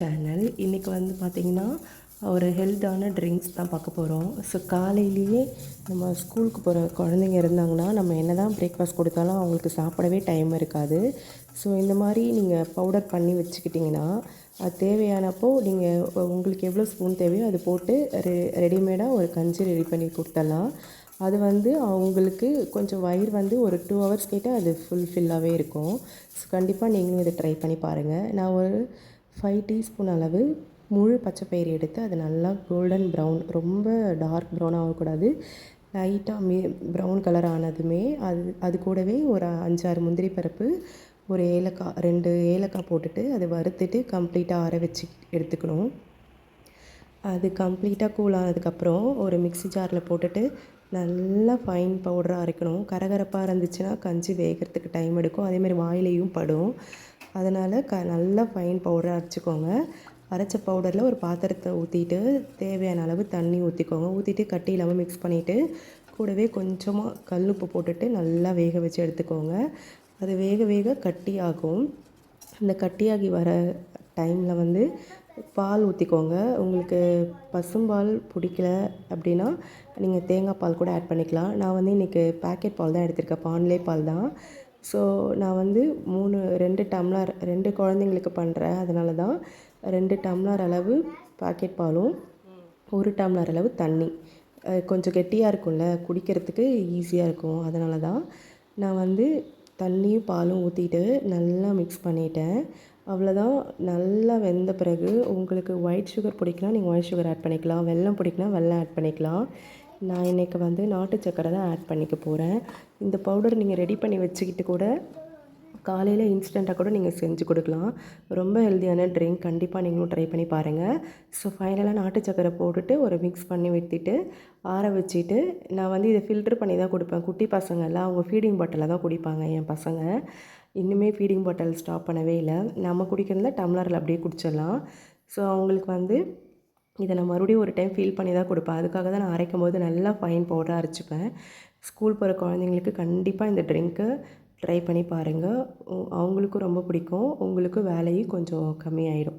Channel இன்றைக்கி வந்து பார்த்திங்கன்னா ஒரு ஹெல்த்தான ட்ரிங்க்ஸ் தான் பார்க்க போகிறோம். ஸோ காலையிலேயே நம்ம ஸ்கூலுக்கு போகிற குழந்தைங்க இருந்தாங்கன்னா நம்ம என்ன தான் பிரேக்ஃபாஸ்ட் கொடுத்தாலும் அவங்களுக்கு சாப்பிடவே டைம் இருக்காது. ஸோ இந்த மாதிரி நீங்கள் பவுடர் பண்ணி வச்சுக்கிட்டிங்கன்னா அது தேவையானப்போ நீங்கள் உங்களுக்கு எவ்வளோ ஸ்பூன் தேவையோ அது போட்டு ரெடிமேடாக ஒரு கஞ்சி ரெடி பண்ணி கொடுத்துடலாம். அது வந்து அவங்களுக்கு கொஞ்சம் வயிறு வந்து ஒரு 2 ஹவர்ஸ் கிட்ட அது ஃபில்லாகவே இருக்கும். ஸோ கண்டிப்பாக நீங்களும் இதை ட்ரை பண்ணி பாருங்கள். நான் ஒரு 5 டீஸ்பூன் அளவு முழு பச்சைப்பயிறு எடுத்து அது நல்லா கோல்டன் ப்ரௌன், ரொம்ப டார்க் ப்ரௌன் ஆகக்கூடாது, லைட்டாக ப்ரௌன் கலர் ஆனதுமே அது கூடவே ஒரு 5-6 முந்திரி பருப்பு, ஒரு ஏலக்காய், 2 ஏலக்காய் போட்டுட்டு அதை வறுத்துட்டு கம்ப்ளீட்டாக ஆற வச்சு எடுத்துக்கணும். அது கம்ப்ளீட்டாக கூல் ஆனதுக்கப்புறம் ஒரு மிக்ஸி ஜாரில் போட்டுட்டு நல்லா ஃபைன் பவுடராக அரைக்கணும். கரகரப்பாக இருந்துச்சுன்னா கஞ்சி வேகிறதுக்கு டைம் எடுக்கும், அதேமாதிரி வாயிலையும் படும். அதனால் நல்லா ஃபைன் பவுடராக அரைச்சிக்கோங்க. அரைச்ச பவுடரில் ஒரு பாத்திரத்தை ஊற்றிட்டு தேவையான அளவு தண்ணி ஊற்றிக்கோங்க. ஊற்றிட்டு கட்டி இல்லாமல் மிக்ஸ் பண்ணிவிட்டு கூடவே கொஞ்சமாக கல் உப்பு போட்டுட்டு நல்லா வேக வச்சு எடுத்துக்கோங்க. அது வேக வேக கட்டியாகும். இந்த கட்டியாகி வர டைமில் வந்து பால் ஊற்றிக்கோங்க. உங்களுக்கு பசும்பால் பிடிக்கல அப்படின்னா நீங்கள் தேங்காய் பால் கூட ஆட் பண்ணிக்கலாம். நான் வந்து இன்றைக்கி பேக்கெட் பால் தான் எடுத்திருக்கேன், பான்லே பால் தான். ஸோ நான் வந்து 2 டம்ளர் 2 குழந்தைங்களுக்கு பண்ணுறேன், அதனால தான் 2 டம்ளர் அளவு பாக்கெட் பாலும் 1 டம்ளர் அளவு தண்ணி. கொஞ்சம் கெட்டியாக இருக்கும்ல, குடிக்கிறதுக்கு ஈஸியாக இருக்கும், அதனால தான் நான் வந்து தண்ணியும் பாலும் ஊற்றிட்டு நல்லா மிக்ஸ் பண்ணிட்டேன். அவ்வளோதான். நல்லா வெந்த பிறகு உங்களுக்கு ஒயிட் சுகர் பிடிக்குன்னா நீங்கள் ஒயிட் சுகர் ஆட் பண்ணிக்கலாம், வெல்லம் பிடிக்குன்னா வெல்லம் ஆட் பண்ணிக்கலாம். நான் இன்றைக்கி வந்து நாட்டு சக்கரை தான் ஆட் பண்ணிக்க போகிறேன். இந்த பவுடர் நீங்கள் ரெடி பண்ணி வச்சுக்கிட்டு கூட காலையில் இன்ஸ்டண்ட்டாக கூட நீங்கள் செஞ்சு கொடுக்கலாம். ரொம்ப ஹெல்த்தியான ட்ரிங்க், கண்டிப்பாக நீங்களும் ட்ரை பண்ணி பாருங்கள். ஸோ ஃபைனலாக நாட்டு சக்கரை போட்டுட்டு ஒரு மிக்ஸ் பண்ணி விட்டுட்டு ஆற வச்சுட்டு நான் வந்து இதை ஃபில்டர் பண்ணி தான் கொடுப்பேன். குட்டி பசங்கள்லாம் அவங்க ஃபீடிங் பாட்டிலில் தான் குடிப்பாங்க. என் பசங்க இன்னுமே ஃபீடிங் பாட்டில் ஸ்டாப் பண்ணவே இல்லை. நம்ம குடிக்கிறதுல டம்ளரில் அப்படியே குடிச்சிடலாம். ஸோ அவங்களுக்கு வந்து இதை நான் மறுபடியும் ஒரு டைம் ஃபீல் பண்ணி தான் கொடுப்பேன். அதுக்காக தான் நான் அரைக்கும் போது நல்லா ஃபைன் பவுடராக அரைச்சிப்பேன். ஸ்கூல் போகிற குழந்தைங்களுக்கு கண்டிப்பாக இந்த ட்ரிங்க்கை ட்ரை பண்ணி பாருங்கள். அவங்களுக்கும் ரொம்ப பிடிக்கும், உங்களுக்கும் வேலையும் கொஞ்சம் கம்மியாயிடும்.